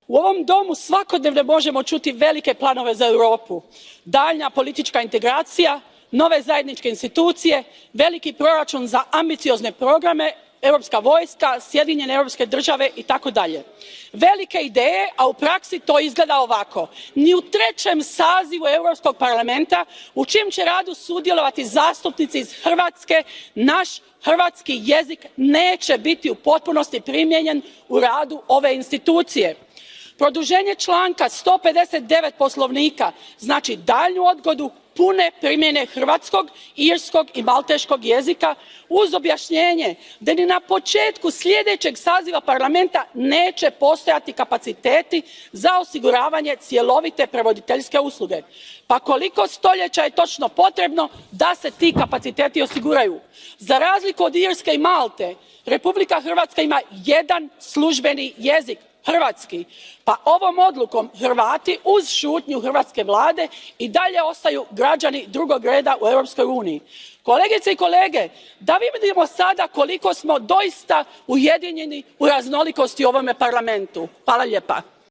U ovom domu svakodnevno možemo čuti velike planove za Europu, daljnja politička integracija, nove zajedničke institucije, veliki proračun za ambiciozne programe, europska vojska, Sjedinjene Europske Države itd. Velike ideje, a u praksi to izgleda ovako. Ni u trećem sazivu Europskog parlamenta u čijem će radu sudjelovati zastupnici iz Hrvatske naš hrvatski jezik neće biti u potpunosti primijenjen u radu ove institucije. Produženje članka 159 Poslovnika znači daljnju odgodu pune primjene hrvatskog, irskog i malteškog jezika uz objašnjenje da ni na početku sljedećeg saziva Parlamenta neće postojati kapaciteti za osiguravanje cjelovite prevoditeljske usluge. Pa koliko stoljeća je točno potrebno da se ti kapaciteti osiguraju? Za razliku od Irske i Malte, Republika Hrvatska ima jedan službeni jezik, hrvatski, pa ovom odlukom Hrvati uz šutnju hrvatske vlade i dalje ostaju građani drugog reda u Europskoj uniji. Kolegice i kolege, da vidimo sada koliko smo doista ujedinjeni u raznolikosti u ovome Parlamentu. Hvala lijepa.